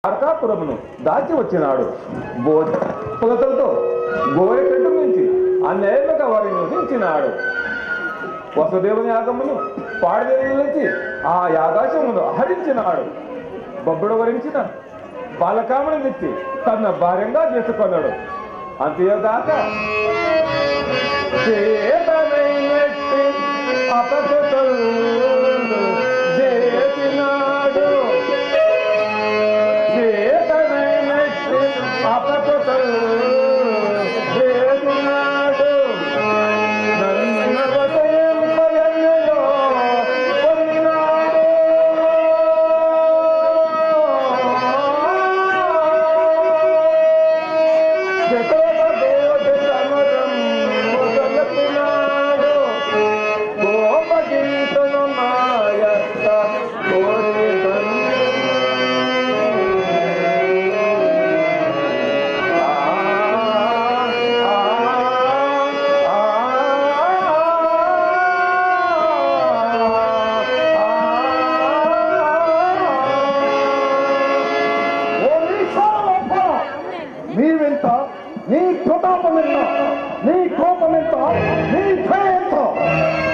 మార్కాపురమును దాచి వచ్చినాడు. పొలతలతో గోయ చెట్టు నుంచి అన్నేళ్లుగా వారిని వధించినాడు. వసుదేవుని యాగమును పాడదేవులకి ఆ యాగాశమును హరించినాడు. బొబ్బుడు వరించిన బాలకాముని తెచ్చి తన భార్యంగా చేసుకున్నాడు. అంతేగాక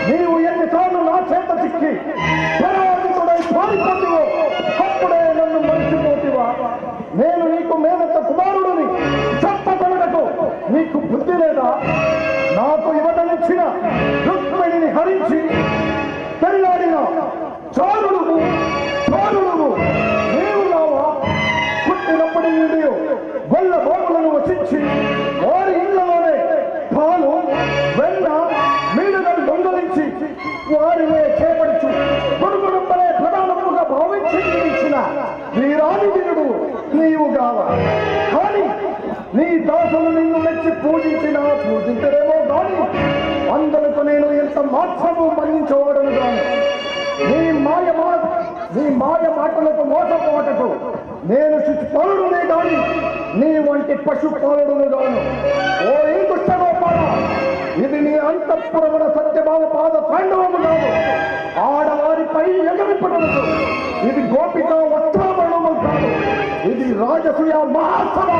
నీవు ఎన్నిసార్లు నా చేత చిక్కి పరాజితుడై పారిపోతివో అప్పుడే నన్ను మరిచిపోతివా? నేను నీకు మేనత్త కుమారుడిని చెప్పబడటకు నీకు బుద్ధి లేదా? నాకు ఇవ్వదనిచ్చిన రుక్మిణిని హరించి పెళ్ళాడిన చారుడువు నీవు నావా? పుట్టినప్పటి నుండి గొల్ల బాబులను వసించి వారి ఇళ్లలోనే పాలు వెన్న మీడుగలు దొంగలించి వారినే చేపడుచు గొడుగుడుపలే ప్రధానముగా భావించి ఇచ్చిన వీరాది వీరుడు నీవు కావా? కానీ నీ దాసులు నిన్ను మెచ్చి పూజించడేమో కానీ అందరితో నేను ఎంత మాత్రము మన్నించవడను కాను. నీ మాయ మాటలకు మోసపోవటకు నేను శిశుపాలుడునే కాని నీ వంటి పశుపాలుడును గాను. ఓ ఈ దుష్టగోపాల, ఇది నీ అంతఃపురమున సత్యభావ పాద తాండవము కాదు, ఆడవారిపై ఎగరిపడదు. ఇది గోపిక వస్త్రాభరణము కాదు, ఇది రాజసూయ మహాసభ.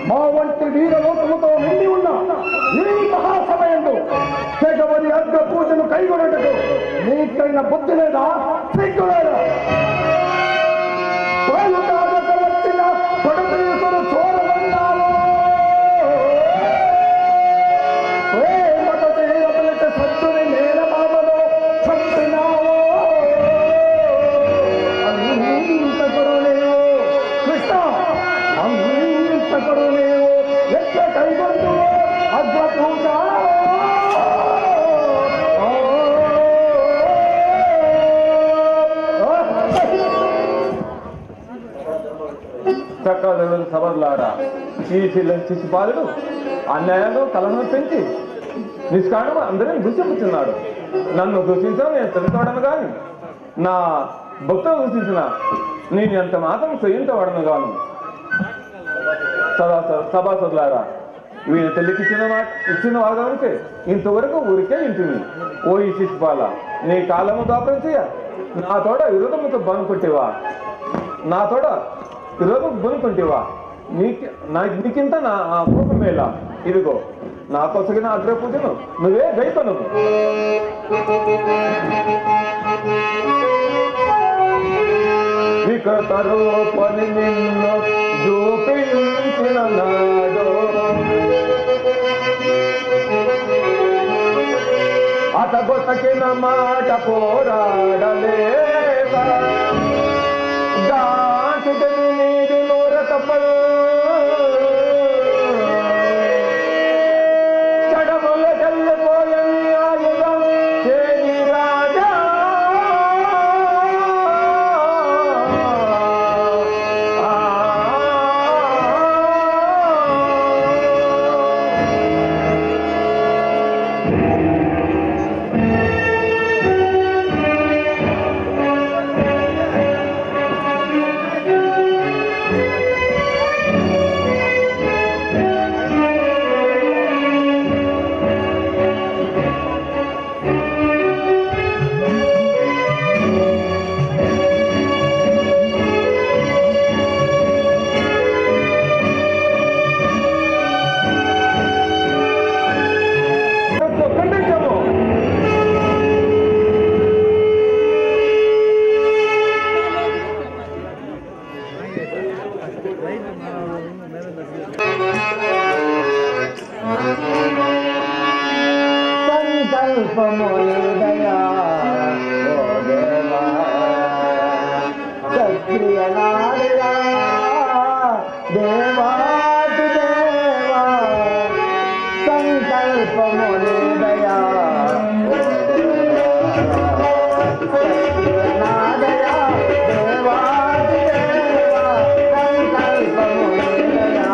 మా వంటి వీరలోకముతో నిండి ఉన్న ఈ మహాసభయందు తెగవని అగ్ర పూజను కైగొనటకు నీకైన బుద్ధి లేదా? సిగ్గు లేదా? వచ్చిన పడుతులు చూడమన్నావు సత్తుని నేల బాబలో చంపినావు. అంతకుడు లేవు కృష్ణ, అంతకుడు లేవు ఎట్ల కైగొందు అగ్ర పూజ. చక్కగా సభలారా, ఈ శిశుపాలుడు అన్యాయంగా కలహం పెంచి నిష్కారణం అందరినీ దూషించున్నాడు. నన్ను దూషించడం నేను తెలుసుకోవడను కానీ నా భక్తులు దూషించిన నేను ఎంత మాత్రం చేయించబడను గాను. సభాసదులారా, వీళ్ళు తల్లికి ఇచ్చిన వాదనకే ఇంతవరకు ఊరికే ఇంటిని. ఓ ఈ శిశుపాల, నీ కాలము దాపం చేయ నా తోడ విరోధముతో బనుకుంటేవా? నా తోడ విరోధం బనుకుంటేవా? నీకింత నా కోపమేలా? ఇదిగో నా కొసగిన అగ్ర పూజను నువ్వే గైపను. వికట రూపని నిన్ను చూపించిన నాడు అతగొతకిన మాట పోరాడలేవా? గాంచుదని నీది నోర తప్పలు చడముల చల్లిపోయని ఆయుధం చేయి రాజా. సంకల్పముదయా ఓ దేవా సత్ప్రియనాదయా దేవాది దేవా సంకల్పముదయా ఓ దేవా సత్ప్రియనాదయా దేవాది దేవా సంకల్పముదయా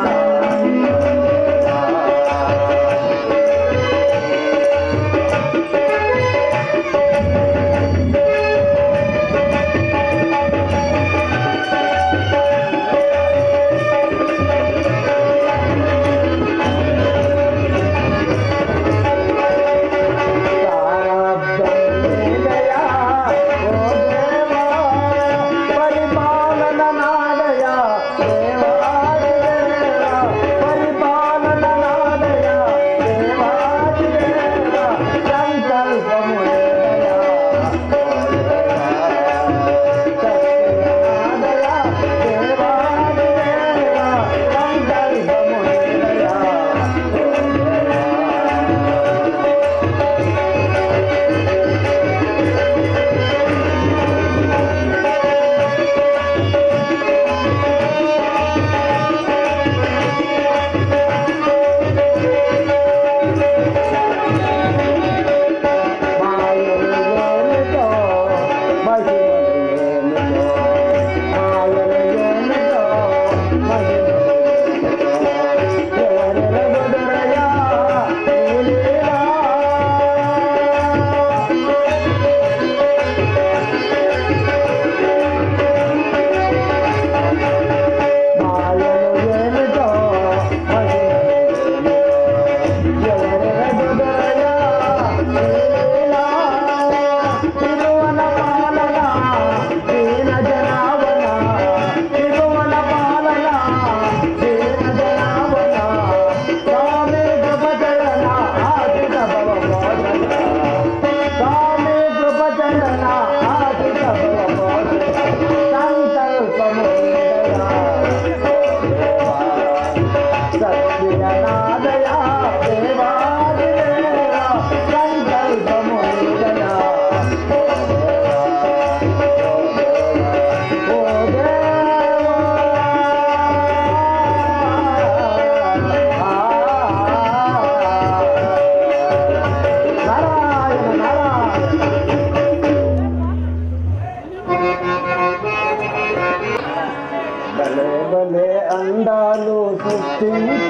అందాలు సృష్టించ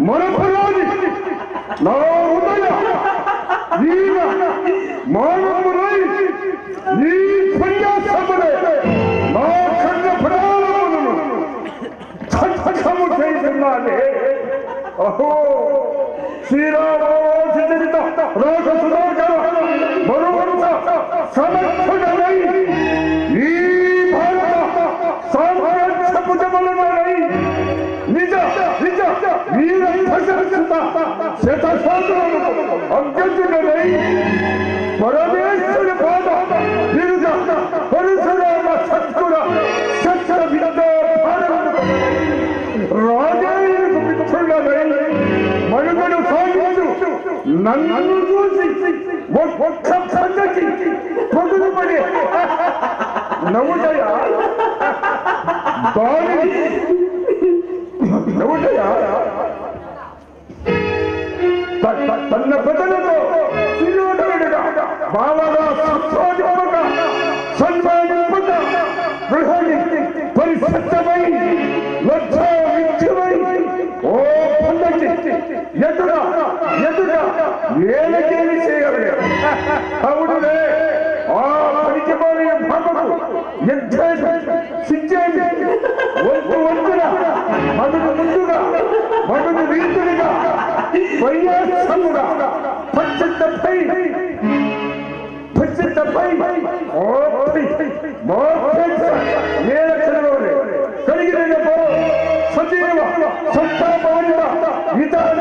ಮನಪರಾಗಿ నా ఉదయ ఈన మానవులై ఈ సన్యాసములే నా కన్న ప్రాణములను చట్టము చేయుచున్నానే. అహో శ్రీరామోసి చరిత రాజ సుధాకర మరువంత సమర్థుడనై ఈ భారత సామ్రాజ్యపు జమలనై నిజ నిజ వీర ప్రశంసిత శతశాస్త్రములకు అభ్యర్థుడనై పరమేశ్వరుని పాద విరుద్ధ పరశురామ సత్కుల సత్య విరుద్ధ రాజేయులకు మిత్రుడనై మనుగడు సాగించు నన్ను చూసి ఒక్క సంగతి పొగులుపడి నవ్వుటయా దాని నవ్వుటయా తన ప్రజలతో సుయోధనుడిగా బావగా సత్సోజముగా సన్మానింపుగా గృహాన్ని పరిశుద్ధమై లజ్జా విద్యమై ఓ పండకి ఎదురా ఏలకేమి చేయాలి అవునులే ఆ పరిచయమైన భాగము సిద్ధేమి వంతున మగడు ముందుగా మగడు రీతులుగా వయ్యాసముగా పచ్చపై ఏ లక్షణంలోనే కలిగినపో సజీవ సత్తాపానివ విధాన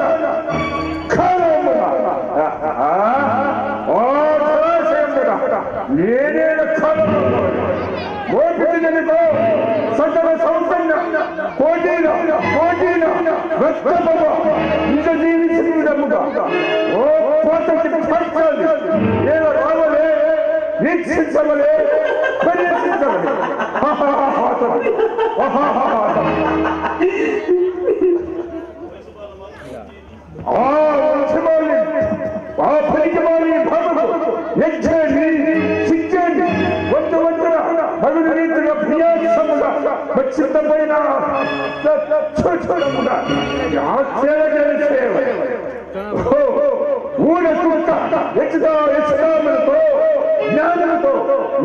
ఏదేన కాలంలో ఓపికతో సకల సౌకర్య కోటీల రక్తపవ నిజ జీవితముగా ఓ కోటకి పరచాలి ఏదో రావలే వీక్షించవలే పర్యటించవలే ఆ పలికిమాలి భాగము యజ్ఞాన్ని శిక్షాన్ని వంతున మగుడు రీతిగా ప్రియాసముగా వచ్చితమైన చూడముగా ఊడ కుట యక్షామలతో జ్ఞానంతో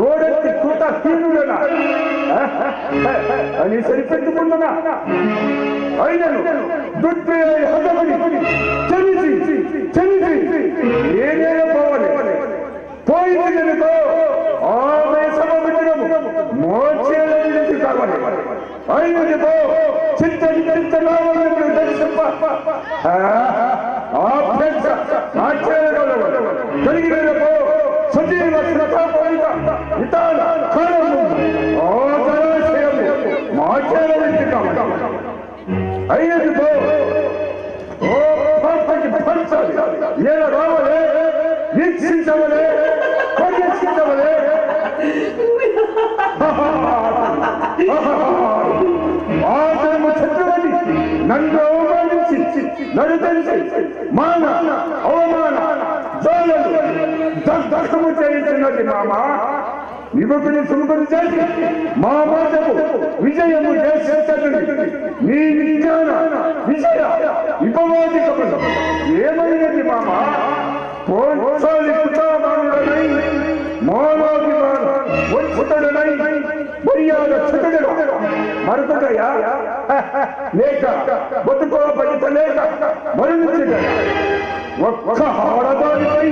ఓడెత్తి కుట హీనుడనా అని సరిపెట్టుకుంటున్నా అయినను దుర్ప్రయోగపడి చలిసి ఏదైనా పోవాలి పోయింది కనుకో ఆమె సమవిడము మోచేల విడిచి కావాలి అయినదితో చింతలావలను దర్శింప కలిగినపో సజీవ శ్రతాపరిత ఇతాల కాలము ఆ జలాశయము మాచేల విడిచి కావాలి అయినదితో పంచాలి ఏదో రావలే వీక్షించవలే పర్యక్షించవలే ఆతము చతురని నన్ను అవమానించి నడుతంచి మాన అవమాన జోలలు దగ్ధము చేయించినది మామా యువకుని సుముఖుని చేసి మా మాటకు విజయము చేసేటటువంటి నీ విజ్ఞాన విజయ విపవాదికము ఏమైనది మామా పోసాలి కుటామానుడనై మోనాభిమాన వంశుడనై మర్యాద చుటడగా మరొకటయా లేక బతుకో పడిత లేక మరణించగా ఒక్క ఆడదానిపై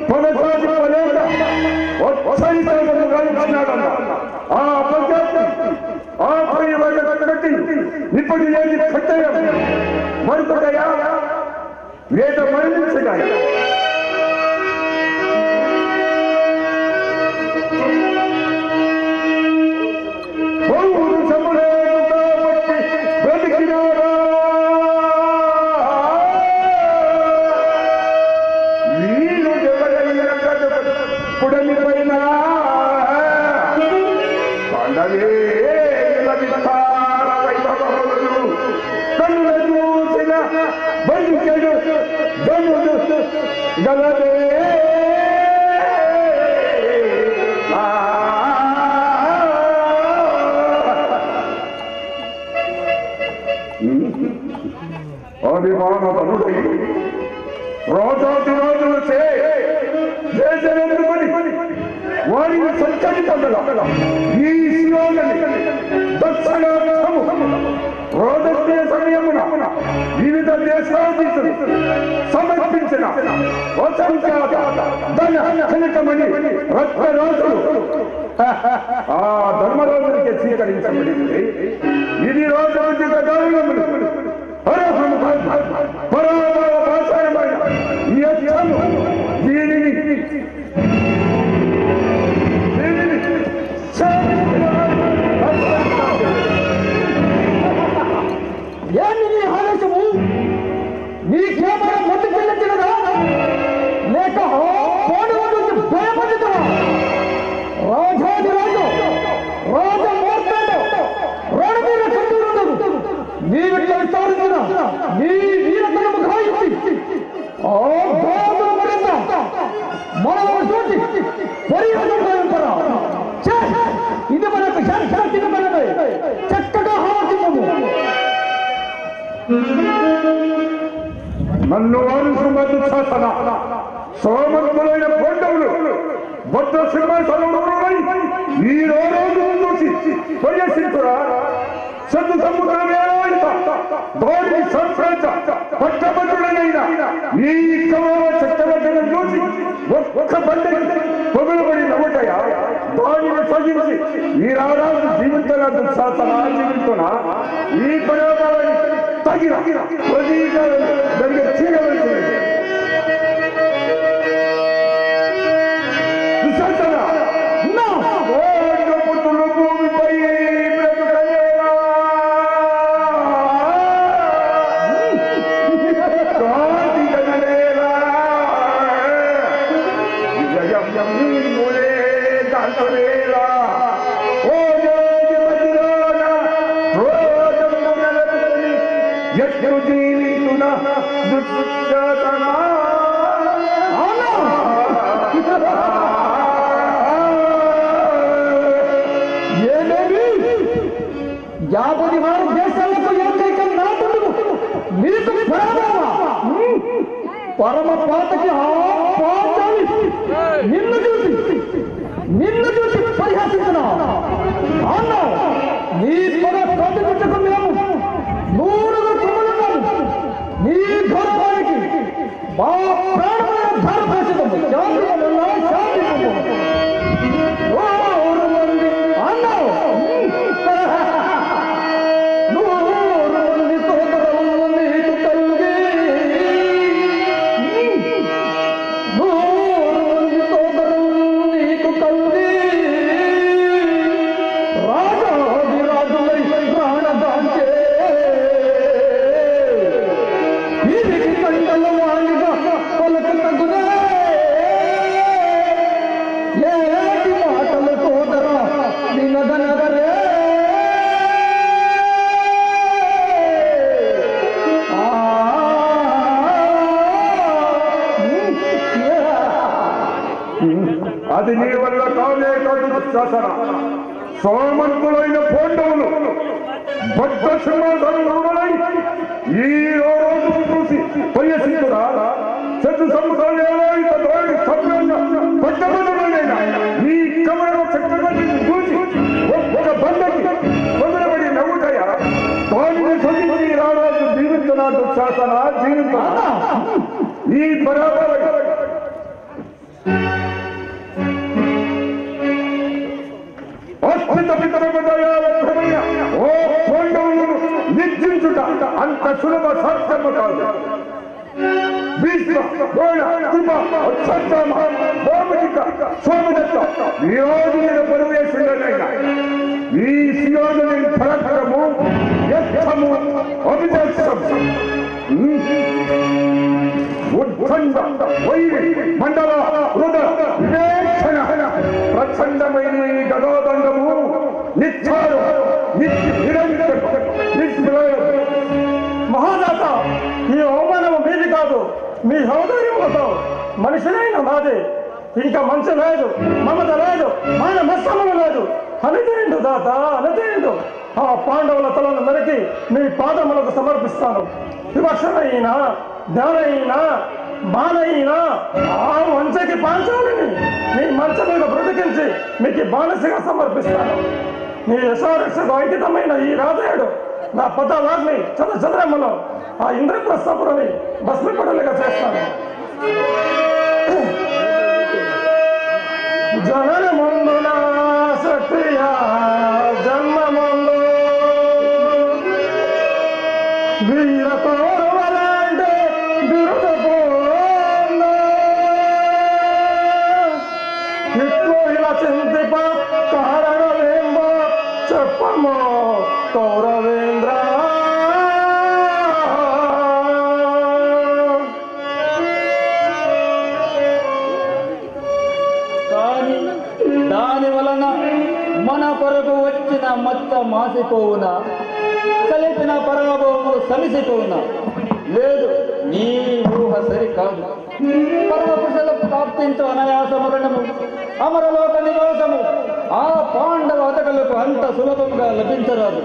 కొనసాగిపోలేక ఒక్కసారితను గాలించినాడన్న ఆ అపజాతి ఆ కట్టి ఇప్పుడు ఏది కట్టయం మరొకటయా వేద మరణించగా అభిమాన చక్కటి పండుగ ఈ శిలోని దక్షిణార్థము రోదస్య సమయమున వివిధ దేశాధీశులు సమర్పించిన అసంఖ్యాత ధన కనకమణి రత్నరాజులు ఆ ధర్మరాజునికి స్వీకరించబడింది. ఇది రాజాధిక దారుణములు పరాభాషమైన ఈ అధ్యాయము దీనిని ఏంటి నీ ఆలోచము? నీకేమైనా మొట్టు చెల్లించినదా లేక పాండవుల నుంచి భయపడుతున్నా? రాజాది రాజు రాజమూర్తుడు రణవీర చంద్రుడు నీవిట్లా విచారించిన నీ వీరతనము గాయించి ఆ బాధను మరింత మనము చూసి పరిహారంటారా? ఇది మనకు శాంతిమైనది. చక్కగా హారతించము. నన్ను వారు శాసన సోమంతులైన పాండవులు బొద్ద సింహాసనములై ఈ రోజు చూసి పరిహసించురా. సద్దు సముద్రమేత దాడిని సంస్కరించ పట్టభద్రుడనైన ఈ కమల చక్రవర్తిని చూసి ఒక్క బండి పొగలబడి నవ్వుటయా? దానిని సహించి ఈ రారాజు జీవితన దుశ్శాసన జీవితున ఈ పరాభావాన్ని తగిన ప్రతీకారం దగ్గర చేయవలసింది. దుశ్శాసన పుత్రులు భూమిపై బ్రతుకలేరా? కాంతి కనలేరా? విజయం మూలే దాంతలేరా? ఓ మధ్యలోన రోజము నెలకొని ఎట్లు జీవితున దుశ్శాసన యాభై వారు దేశాలకు ఏకైక నాటుడు నీకు పరమ పాతకి నిన్ను చూసి పరిహాసించిన అన్న నీ పద ప్రతిపక్షకు మేము 100 కుమలున్నాము. నీ గౌరవానికి మా ప్రాణమైన ధర్మశివము శాంతి అన్నావు. అది నీ వల్ల కానే కాదు దుశ్శాసన. సోమంతులైన పాండవులు భక్త సింహాసనములై ఈ రోజు చూసి పరిహసించురా. శత్రు సంస్థలైన పట్టబడులైన ఈ కమల చక్రవర్తిని చూసి ఒక బండకి వదిలబడి నవ్వుటయా? దానిని సొంతి రారాజు జీవిస్తున్నా దుశ్శాసన జీవిస్తున్నా. ఈ పరాభవ ఓ పాండవులను నిర్జించుట అంత సులభ సాధ్యము కాదు. భీష్మ, ద్రోణ, కృప, సత్యమ, భౌమిక, సోమదత్త విరోధుల పరమేశ్వరుడైన ఈ శిరోధుని పరకరము యత్నము అభిదర్శం ఉద్దండ వైరి మండల హృద వివేక్షణ ప్రచండమైన ఈ గదాదండము నిత్యాలు మహాదాత, ఈ అవమానం మీది కాదు, మీ సౌదర్యం కోసం మనిషినైన మాదే. ఇంకా మంచు లేదు, మమత లేదు, మాన మత్సము లేదు. అనుదేండు దాత, అనుదేండు. ఆ పాండవుల తలను నరికి మీ పాదములకు సమర్పిస్తాను. వివక్షనైనా జ్ఞానైనా మానైనా ఆ వంచకి పాంచవుడిని మీ మంచం మీద బ్రతికించి మీకు బానిసగా సమర్పిస్తాను. మీ యశోరక్షకు అంకితమైన ఈ రాజయుడు నా పదావారిని చంద్రచంద్రమ్మలో ఆ ఇంద్రప్రస్థపురని భస్మపడలుగా చేస్తాను. జనన ముందున క్షత్రియ జన్మముందు వీర కౌరవులంటే బిరుదపు ఇట్లు ఇలా చింతిప కారణమేమో చెప్పము కౌరవేంద్ర. కానీ దాని వలన మన కొరకు వచ్చిన మత్త మాసిపోవునా, కలిపిన పరాభవము సమిసిపోవునా? లేదు, నీ ఊహ సరికాదు. పరమపురుషులకు ప్రాప్తించు అనాయాస మరణము, అమరలోక నివాసము ఆ పాండవ అతకలకు అంత సులభంగా లభించరాదు.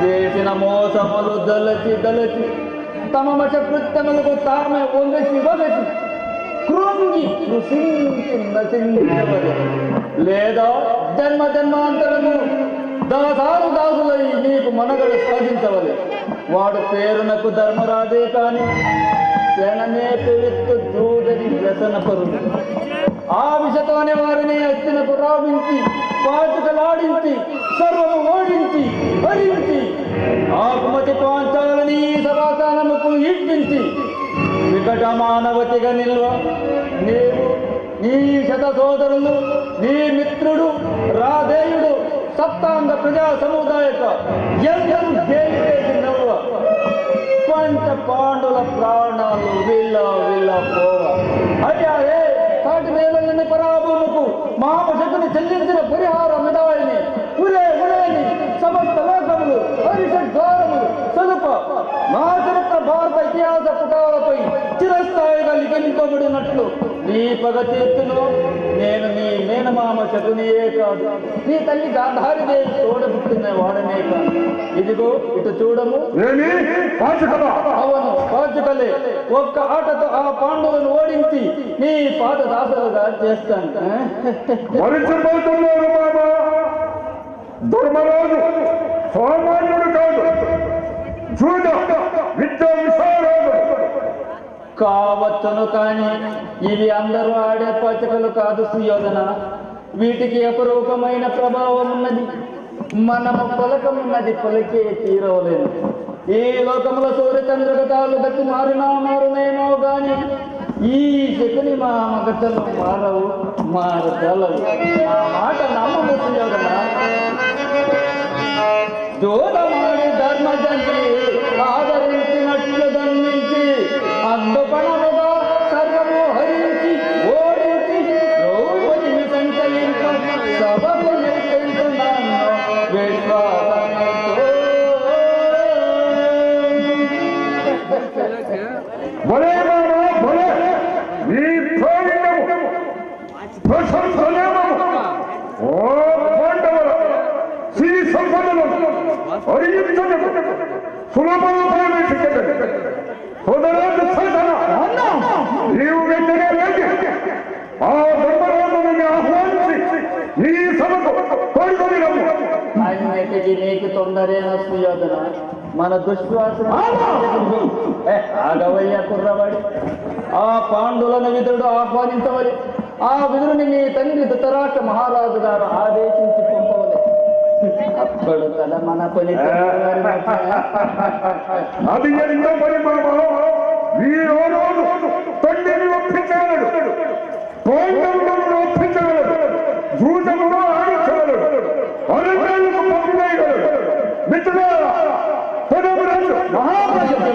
చేసిన మోసములు దలచి దలచి తమ మచ కృత్యములకు తామే వంగసి వగసి కృంగి కృషించి నశించవలె. లేదా జన్మ జన్మాంతరము దాసారు దాసులై నీకు మనగడ సాధించవలె. వాడు పేరునకు ధర్మరాజే కాని జనమే పెవిత్తు దూదని వ్యసనపరుడు. ఆ విషతోనే వారిని అత్తినకు రావించి పాచుకలాడించి సర్వము ఓడించి భరించి ఆకుమతి పాంచాలని సమాధానముకు ఈడ్పించి వికట మానవతిగా నిల్వ నీవు, నీ శత సోదరులు, నీ మిత్రుడు రాధేయుడు సప్తాంగ ప్రజా సముదాయక ఎల్లం దేవి నవ్వ పంచ పాండుల ప్రాణాలు విల్ల విల్ల పోవ. అయ్యా ఏ కాటి వేలని పరాభూముకు మహాపశకుని చెల్లించిన పరిహారం విధాయిని పురే ఉడేని సమస్త లోకములు హరిషడ్ ద్వారములు సదుప నా చరిత్ర భారత ఇతిహాస పుటాలపై చిరస్థాయిగా లిఖింపబడినట్లు నీ పగ తీర్చును. నేను నీ మేనమామ శకునియే కాదు, నీ తల్లి గాంధారిదేవి తోడబుట్టిన వాడనే కాదు. ఇదిగో ఇటు చూడము. అవును, పాచుకలే. ఒక్క ఆటతో ఆ పాండవులను ఓడించి నీ పాత దాసలుగా చేస్తాను. ధర్మరాజు సామాన్యుడు కాదు, కావచ్చును, కానీ ఇవి అందరూ ఆడే పచ్చకలు కాదు సుయోధన. వీటికి అపరూపమైన ప్రభావం ఉన్నది. మనము పలకమున్నది పలికే తీరవలేదు. ఈ లోకముల సూర్యచంద్రగతాలు గతి మారునేమో గాని ఈ శకుని మా మగతలు మారవు, మారగలవు. నా మాట నమ్మము సుయోధన. జోదమాడి ధర్మజంత్రి ఆదరించినట్లు దండించి అందుపణముగా సర్వము హరించి ఓడించి ద్రౌపదిని సంచలించ సభకు నిర్వహించున్నాను విశ్వాసంతో. నీవు వెంటనే వెళ్ళి ఆ ధర్మరాజుని ఆహ్వానించి నీ సభకు కోరుకొని అన్నిటికీ నీకు తొందరేనా సుయోధన? మన దుశ్వాసన ఆగవయ్య కుర్రవాడి. ఆ పాండులను విదురుడు ఆహ్వానించవలి. ఆ విదురుని మీ తండ్రి ధృతరాష్ట్ర మహారాజు గారు ఆదేశించి పంపవలే. అప్పుడు కదా మన పని. అది ఎంత పరిమాణం. వీరోజు తండ్రిని ఒప్పించగలడు, పాండవులను ఒప్పించగలడు, జూదమును ఆడించగలడు, అనంతరకు పంపివేయగలడు. మిత్రులారా, పదమరాజు మహాప్రజలు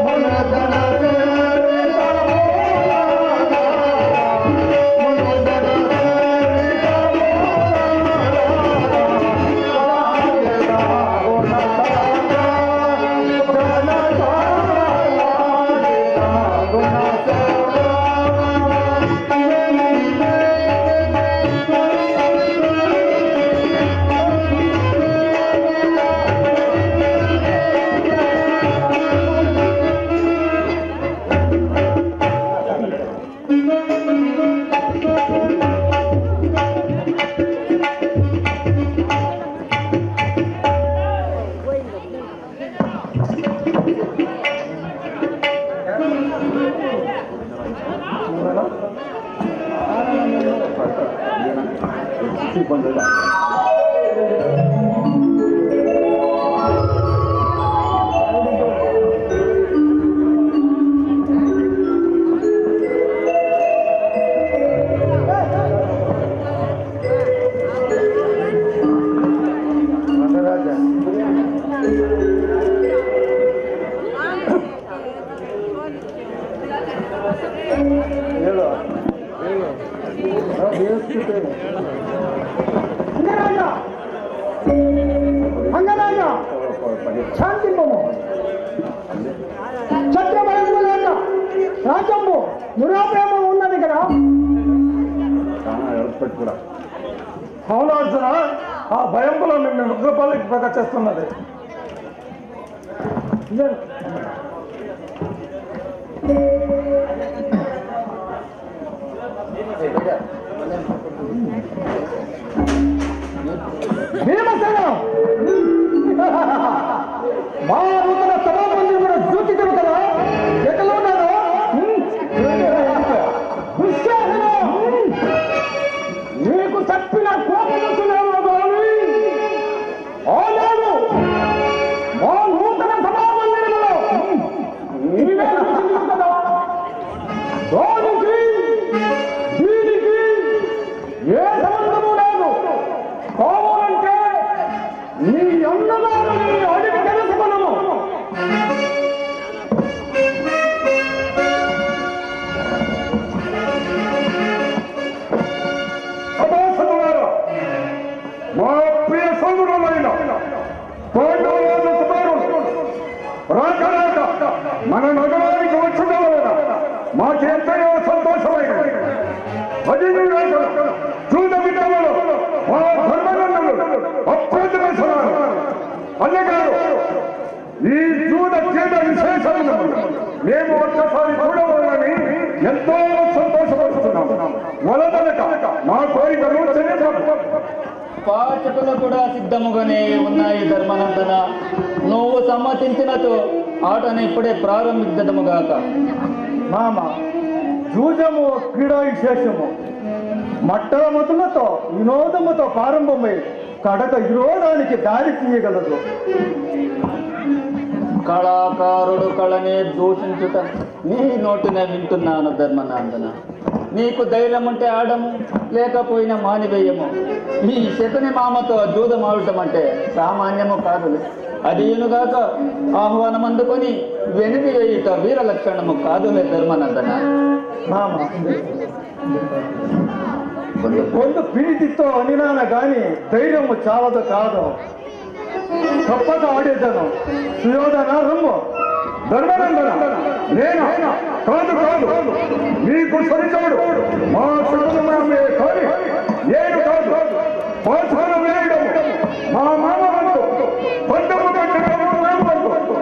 మన ముక్తి పొందుతాం. శాంతింపము ఛత్రభయము లేక రాజమ్ము నిరాపేమ ఉన్నది కదా. అవునార్జున, ఆ భయంలో నిన్ను ఉగ్రపాలకి ప్రక చేస్తున్నది. భీమసేన మా నూతన సభామందిని కూడా జ్యోతి చెబుతారా? ఎక్కడ ఉన్నారో నీకు చెప్పిన కోపముతున్నాను కానీ ఆనాడు మా నూతన సభామందిరంలో నీవే చూసింది కదా. దానికి దీనికి ఏ సంబంధము లేదు. కావాలంటే నీ అన్నదారుని అడిగి తెలుసుకున్నాము. సభాసదులారా, మా ప్రియ సోదరులైన పాండవరాజు కుమారుడు రాక మన నగరానికి వచ్చడం వలన మాకెంతయో సంతోషమైనది. అది చూడ విధములు మా ధర్మనందులు అప్రతిమసనాలు అన్నగారు, ఈ చూడ క్రీడ విశేషాలను మేము ఒక్కసారి చూడవాలని ఎంతో సంతోషపడుతున్నాము. వలదనక మా కోరికలు చెల్లించాలి. పాఠకులు కూడా సిద్ధముగానే ఉన్నాయి ధర్మనందన. నువ్వు సమ్మతించినతో ఆటను ఇప్పుడే ప్రారంభించదముగాక. మామ, జూజము క్రీడా విశేషము మట్టమతులతో వినోదముతో ప్రారంభమై కడక విరోధానికి దారి తీయగలదు. కళాకారుడు కళనే దూషించుట నీ నోటినే వింటున్నాను ధర్మనందన. నీకు ధైర్యం ఉంటే ఆడము, లేకపోయినా మానివేయము. ఈ శకుని మామతో జూదమాడటం అంటే సామాన్యము కాదు. అదీనుగాక ఆహ్వానం అందుకొని వెనుక వేయుట వీర లక్షణము కాదులే ధర్మనందన. మామ, కొంత పీడితితో అనినాన గాని ధైర్యము చాలదు కాదు. తప్పక ఆడేదను. సుయోధన రమ్ము. ధర్మనందన, నేను కాదు నీకు సరిచముడు మా సుఖమే కానీ నేను కాదు. పాఠాలు వేయడం మా మామ వంతు, పంటము కట్టడం మేము వంతు.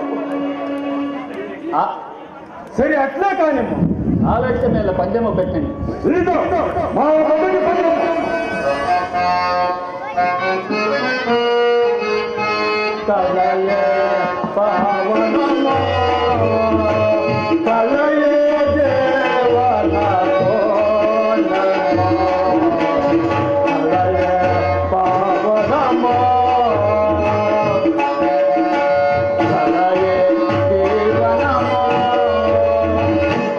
సరే, అట్లా కానిమ్ము. ఆలస్యమేళ పందెము పెట్టండి. ఇదిగో మా మొదటి పందెము. కలయే పావనమో కలయే దేవన కోనమో కలయే పావనమో కలయే దేవనమో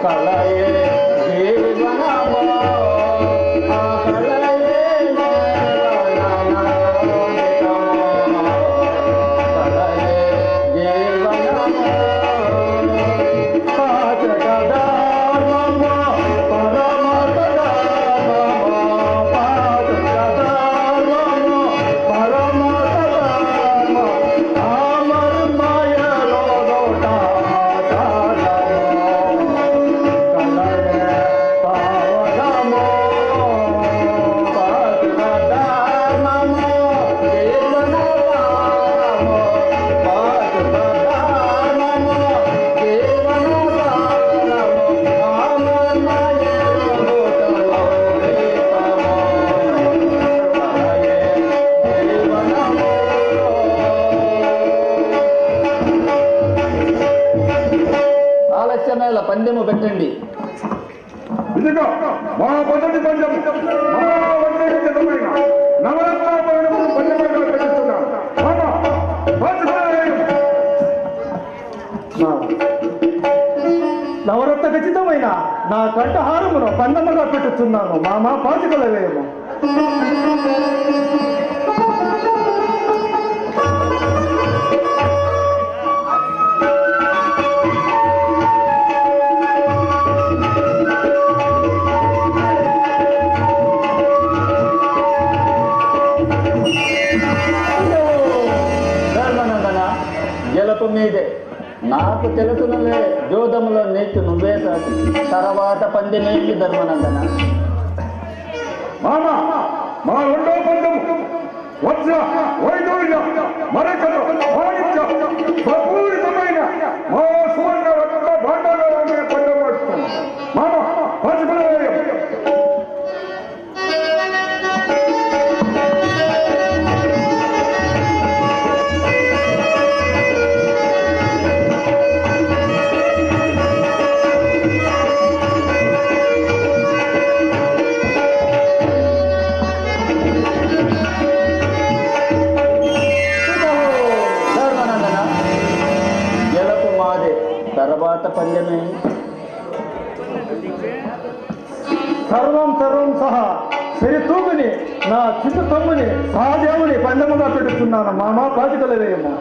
కలయే దేవనమో ఆ కలయే పందెము పెట్టండి. ఇదిగో మా మొదటి పందెము. నా పందముగా పెట్టుతున్నాను మామ పాచికల వేయము. గెలుపు మీదే. నాకు తెలుసునులే జోదములో నీకు నువ్వే సాటి. తర్వాత పందెమేమి ధర్మనందన. మామ మా రెండో పందెం వజ్ర వైడూర్య మరకలు వాణిజ్య ప్రపూరితమైన మా సువర్ణ రత్న భాండాలలో మేము పందెం పడుతున్నాం. మామ పాచికల వేయం. తర్వాత పందెమే. సర్వం సహా సిరితూగుని నా చిన్న తమ్ముని సహదేవుని పందముగా పెట్టుతున్నాను మామ పాచికల వేయము.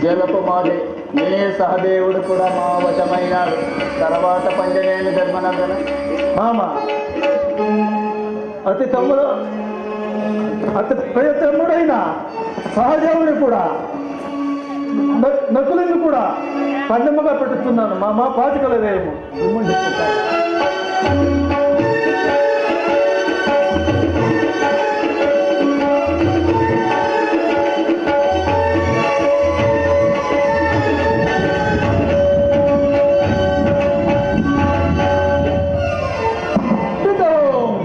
గెలుపు మాదే. నీ సహదేవుడు కూడా మా వశమైనాడు. తర్వాత పందెమేమి ధర్మనందన. మామ అతి ప్రియ తమ్ముడైన సహదేవుని కూడా నకులుని కూడా పందెముగా పెట్టుతున్నాను మామ పాచికల వేయము.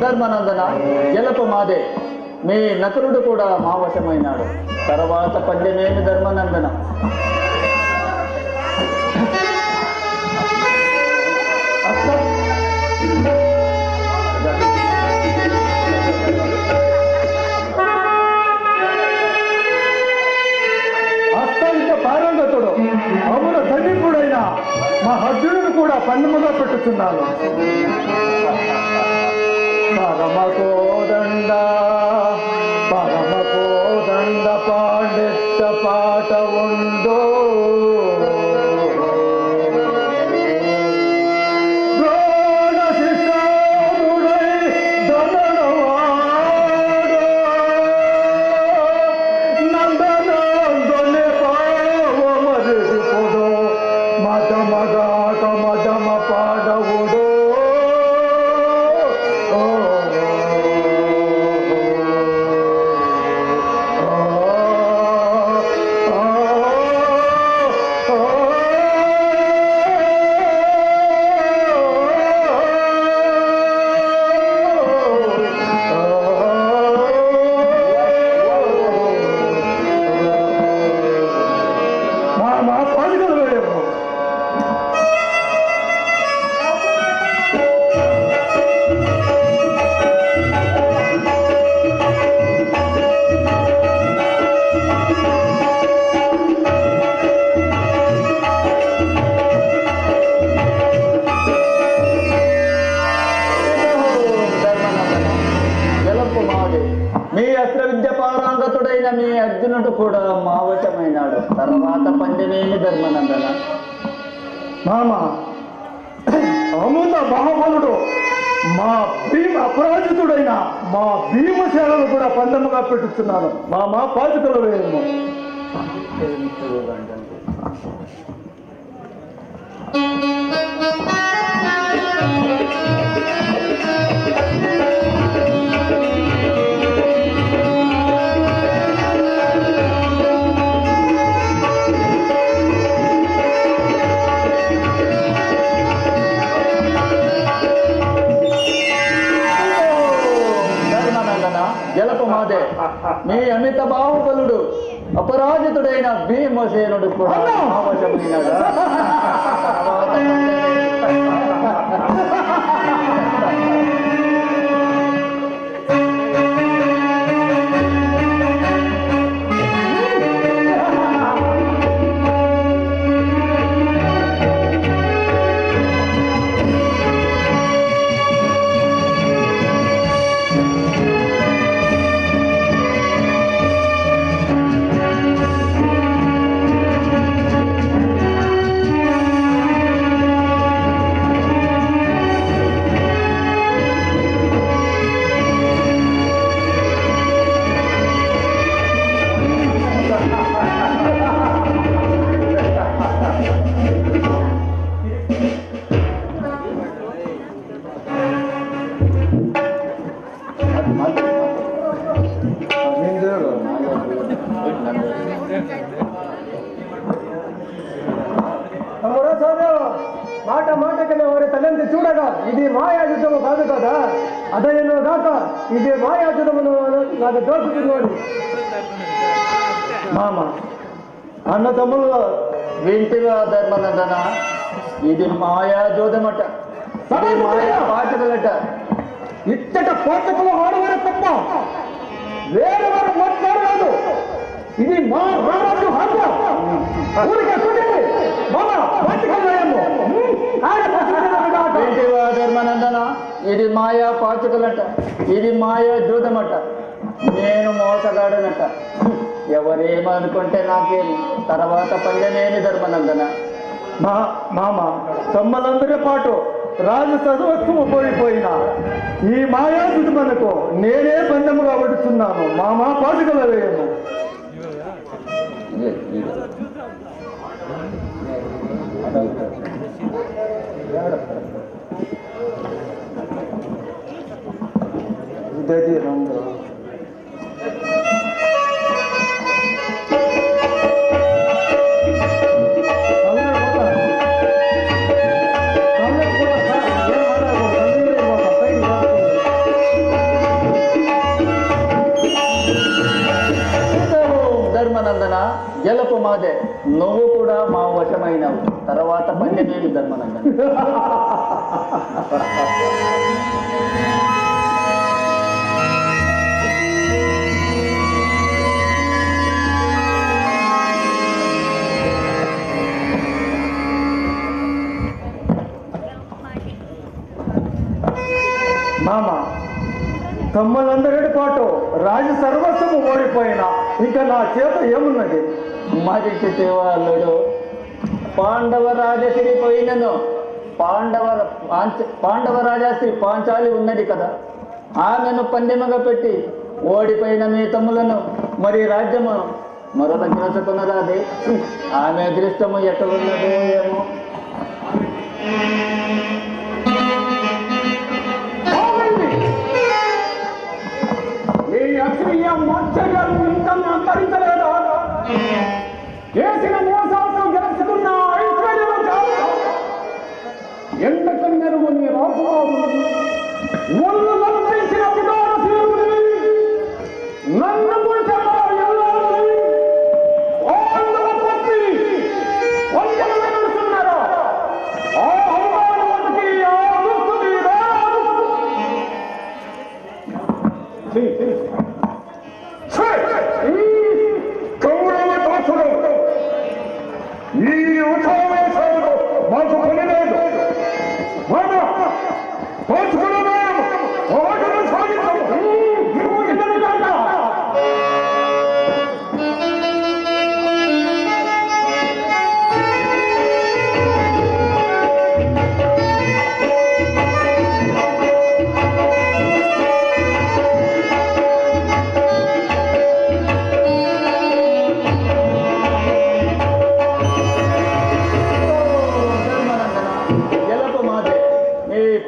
ధర్మనందన గెలుపు మాదే. మీ నకులుడు కూడా మా వశమైనాడు. తర్వాత పందెమేమి ధర్మనందన. అత్యంత పారంగతుడు అముల ధనికుడైన మా అర్జునుడు కూడా పందెముగా పెట్టుతున్నాను. పరమకోదండ పాండిత్య పాట ఉందో ద్రోణ శిష్యుడై ధనవాడు నందనందొని పావమరిపోదో మదమగాక మదమ పాడవుడు. మీ అస్త్ర విద్య పారంగతుడైన మీ అర్జునుడు కూడా మా వశమైనాడు. తర్వాత పందెమేమి ధర్మనందన. మామ అమృత బాహుబలుడు మా అపరాజితుడైన మా భీమసేనను కూడా పందెముగా పెట్టుతున్నాను మామ పాచికల వేయము. గెలుపు మాదే. మీ అమిత బాహుబలుడు అపరాజితుడైన భీమసేనుడు కూడా మా వశమైనడా? తమ్ముడా సోదరు, మాట మాటకనే వారి తలంతి చూడగా ఇది మాయాయుధము కాదు కదా, అదయను గాక ఇది మాయాయుధమును నాకు దోచుకున్నాడు. మామ అన్న తమ్ముళ్ళు వింటిగా ధర్మనందన, ఇది మాయాజోదమట, ఇది మాయా పాటలట. ఇచ్చట పోషకులు ఆడవారు తప్ప వేరే వారు మాట్లాడలేదు. ఇది మా రారాజు హత్య. ఊరికే చూడండి బాబా పాచికలయ్యము. వింటిగా ధర్మనందన, ఇది మాయా పాచకులట, ఇది మాయా జూదమట, నేను మోసగాడనట. ఎవరేమనుకుంటే నాకేమి, తర్వాత పందెమేమి ధర్మనందన. మామ తమ్మలందరి పాటు రాజు సర్వస్వము పోయిపోయినా ఈ మాయాదుడు మనకు నేనే బంధముగా పడుతున్నాను. మామ పాటుకల వేయము. ఇదే రంగు ధర్మనందన, గెలుపు మాదే, నువ్వు కూడా మా వశమైనవు, తర్వాత పందెమేమి ధర్మనందన. మామ తమ్మలందరి పాటు రాజు సర్వస్వము ఓడిపోయినా ఇంకా నా చేత ఏమున్నది? మరి చిటివాళ్ళుడు పాండవ రాజశ్రీ పోయినను పాండవ రాజశ్రీ పాంచాలి ఉన్నది కదా, ఆమెను పందెముగా పెట్టి ఓడిపోయిన మీ తమ్ములను మరి రాజ్యము మరొక గెలుచుకున్నదాది. ఆమె అదృష్టము ఎక్కడున్నదో ఏమో. ఈ అక్షరీయ మాత్సర్యాలు ఇంకా అంతరించలేదా? చేసిన మోసాలతో గెలుచుకున్న ఐశ్వర్యము చాలు. ఎండకు మెరుగుని రాజురాజు ఒళ్ళు లంఘించిన విధానశీలుని నన్ను పుట్టిన ఎల్లాలని వాళ్ళ పట్టి వందలు వెలుస్తున్నారా? ఆ అవమానవతికి ఆ దుస్తుని రాదు. కౌరవ దాసుడు ఈ ఉత్సవాలు మాకు పని లేదు.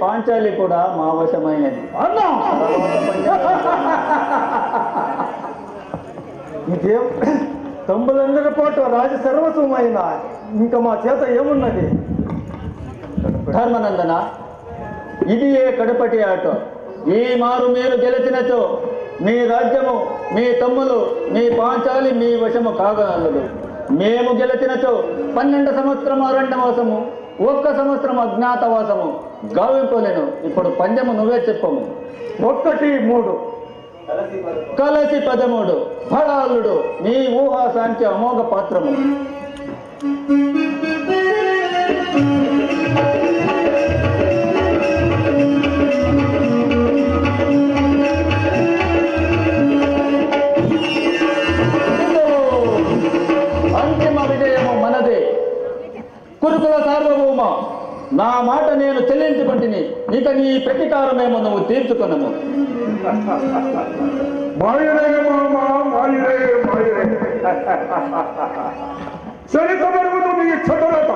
పాంచాలి కూడా మా వశమైనది. ఇదేం తమ్ములందరి పాటు రాజ సర్వస్వమైన ఇంకా మా చేత ఏమున్నది? ధర్మనందన, ఇది ఏ కడపటి ఆట. ఈ మారు మీరు గెలిచినచో మీ రాజ్యము మీ తమ్ములు మీ పాంచాలి మీ వశము కాగలదు. మేము గెలిచినచో 12 సంవత్సరం అరణ్యవాసము, 1 సంవత్సరం అజ్ఞాతవాసము గావింపలేను. ఇప్పుడు పందెము నువ్వే చెప్పము. 1, 3 కలసి 13 ఫలాలుడు నీ ఊహా సాంఖ్య అమోఘ పాత్రము. అంతిమ విజయము మనదే. కురుకుల సార్వభౌమ, నా మాట నేను చెల్లించుకుంటుని, ఇక నీ ప్రతీకారమేమో నువ్వు తీర్చుకున్నాము. మాయరే మామా, మాయరే మాయరే. చరితమరుగుదు నీ చదరత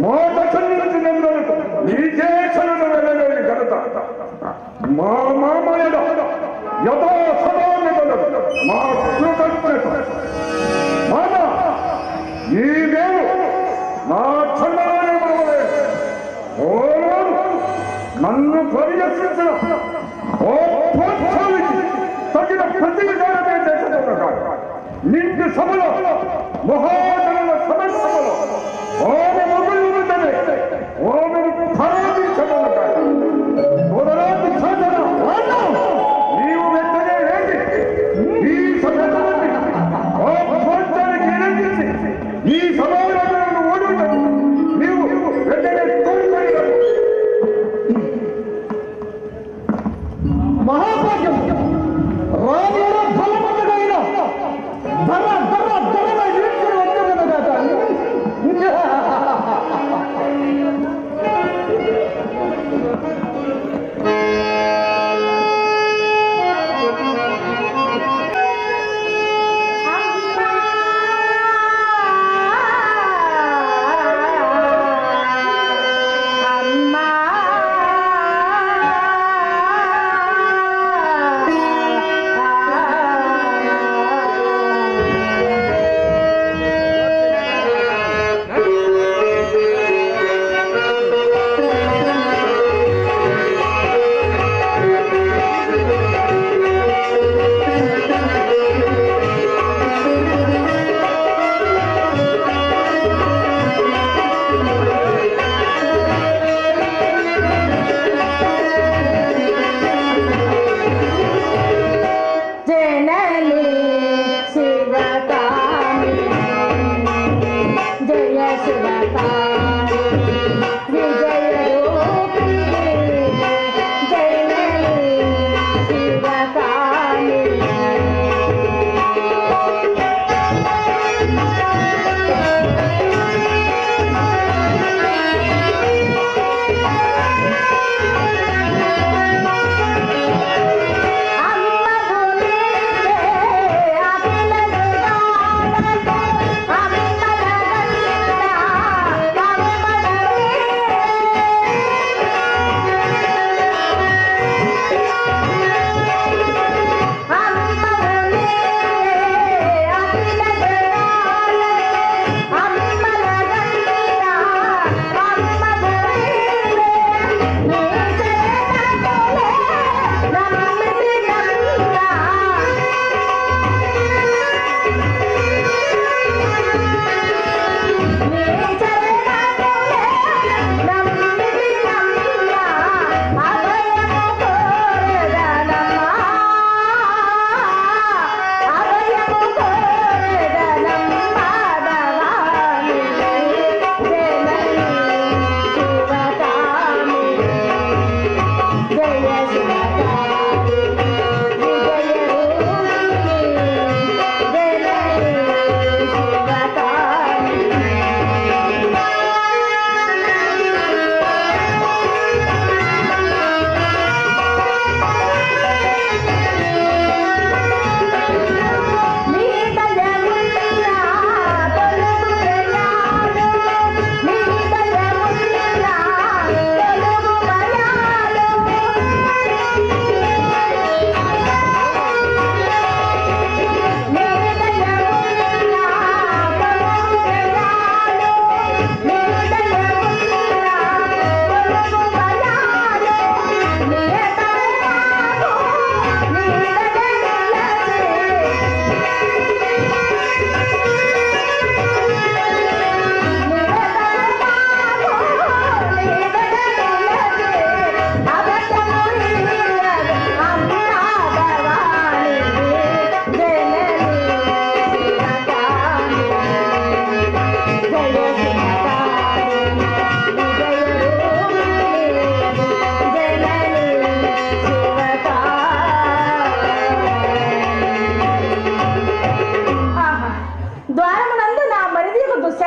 మాట చెల్లించినందుకు నీకే చలన వెళ్ళలేని ఘనత. మా మామయ్య యథా సదామితలు మా కృతజ్ఞత. మామ ఈ దేవు నా చల్లనే మామలే. నన్ను పరిరక్షించిన ఓ ప్రోత్సాహించి తగిన ప్రతివిధానమే చేస్తున్నారు. నింటి సభలో మహాజనుల సమస్యలో ఓమె మొదలుంటనే ఓమె ప్రారంభించగలుగుతారు. మొదలాంటి సాధన నీవు వెంటనే ఏంటి ఈ సభ్యతని ఓ ప్రోత్సాహానికి ఎదిరించి ఈ సమావేశాలను ఓడుతారు. నీవు వెంటనే కోరుకోలేదు. మహాభాగ్యం రాజుల ఫలమందుడైన ధర ధర ధరల ఈశ్వరు వందన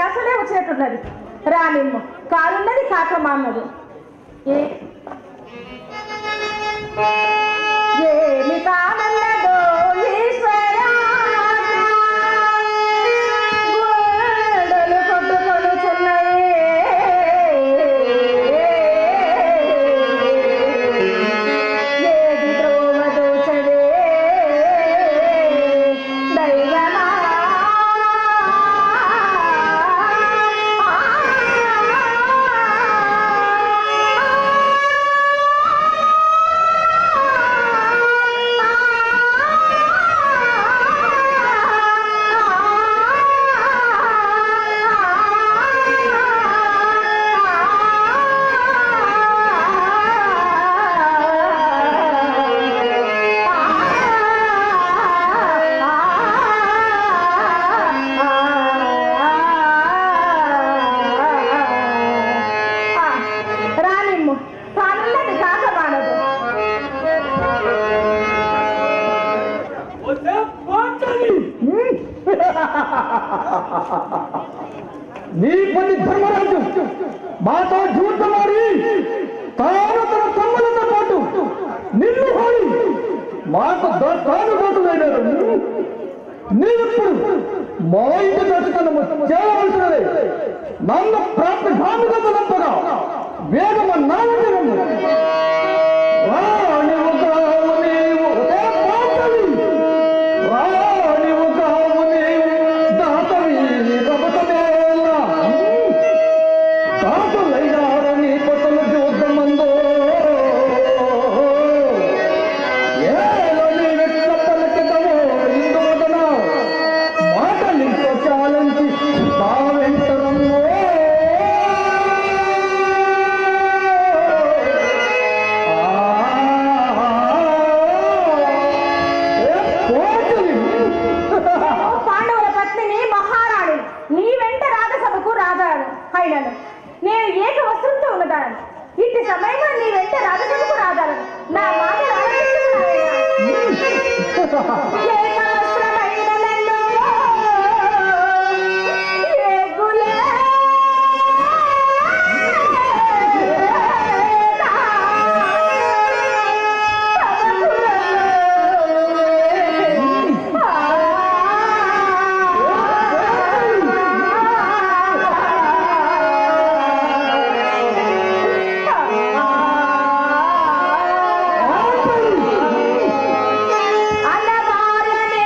అసలే వచ్చినట్టున్నది. రానిమ్ము, కాలున్నది కాకమా అన్నది. ఏమి కానన్నదో ఈశ్వరా, గోడలు కొట్టుకొనుచున్నాయే. ఏది ద్రోవదోచవే దైవమా. రానిమ్ము, కానున్నది కాకమానదు. నీ పని ధర్మరాజు మాతో జూటమాడి తాను తన తమ్ములతో పాటు నిన్ను హాని మాకు తాను పాటు వేడారు. నీవిప్పుడు మా ఇంటి దర్శనము చేయవలసినది. నన్ను ప్రాప్తి హామీగా తలంపగా వేగమ నాయనము రాణివు కావు నీవు రాణివు కావు నీవు దాతవి రమతమేలా దాతలైనార నీ పతలు చూద్దామందో ఏలో నీ వెట్ల పలకదమో ఇందువదన మాటలింతో చాలంచి దా వెంటరమ్మో. పాండవుల పత్నిని మహారాణి, నీ వెంట రాజసభకు రాజాను అయినను నేను ఏక వస్త్రంతో ఉన్నదాను. ఇట్టి సమయంలో నీ వెంట రాజసభకు రాజాలను నా మాట అన్న భార్యనే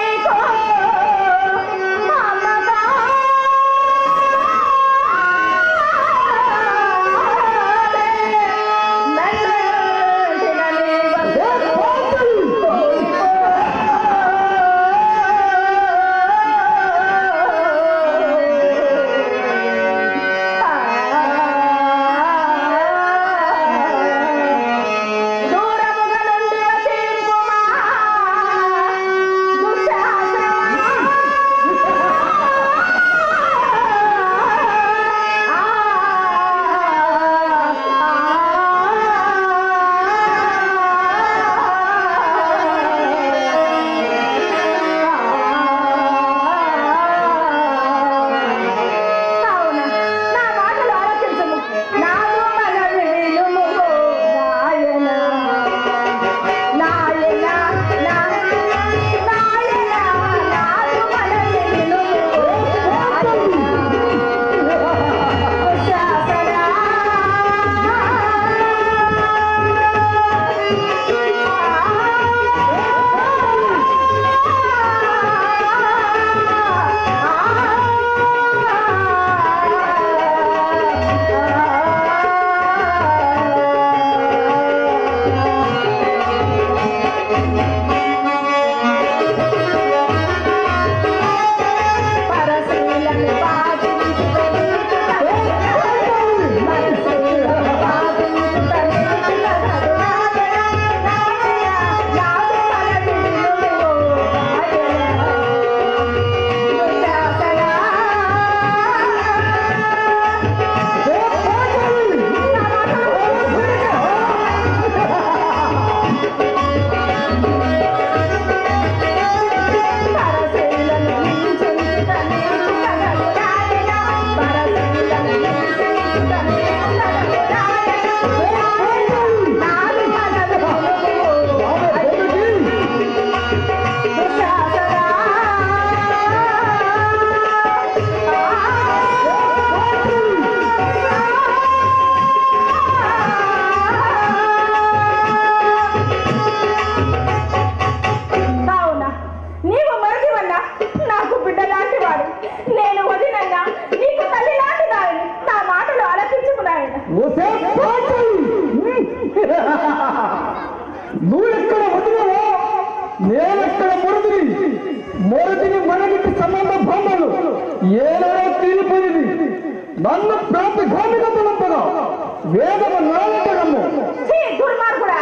నువ్వెక్కడ వదిలేవో నేనెక్కడ మొరటిని మనగిట్టి సంబంధ భావనలు ఏనాడో తీరిపోయింది. నన్ను ప్రాప్తిగామిగా తలంపగా వేదము నాలంటగమ్ము దుర్మార్గుడా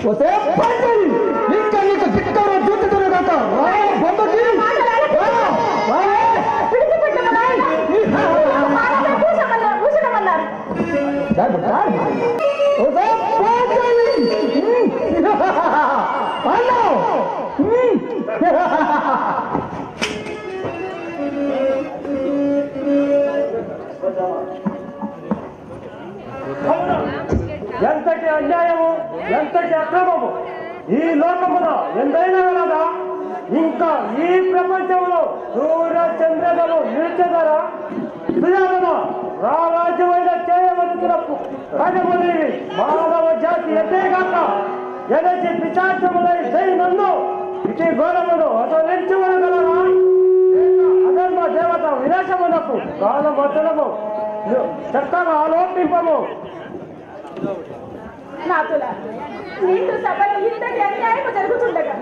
వస్తే పాంచాలి ఇంకా నీకు దిక్కర దూతుతున్న కాక బొమ్మకి ఎంతటి అన్యాయము ఎంతటి అక్రమము ఈ లోకమున ఎంతైనా కదా ఇంకా ఈ ప్రపంచంలో సూర్య చంద్రగలు నిలిచెదరా సుయామన రారాజ్యమైన చేయవలసినప్పుడు కనుమని మానవ జాతి ఎంతేగాక ఎనచి పిశాచములై దైనందు ఇటు గోళమును అసలించవలగలరా అధర్మ దేవత వినాశమునకు కాలమతనము చక్కగా ఆలోచింపము. నాతుల నీకు సభలో ఇంతటి అన్యాయం జరుగుతుండగా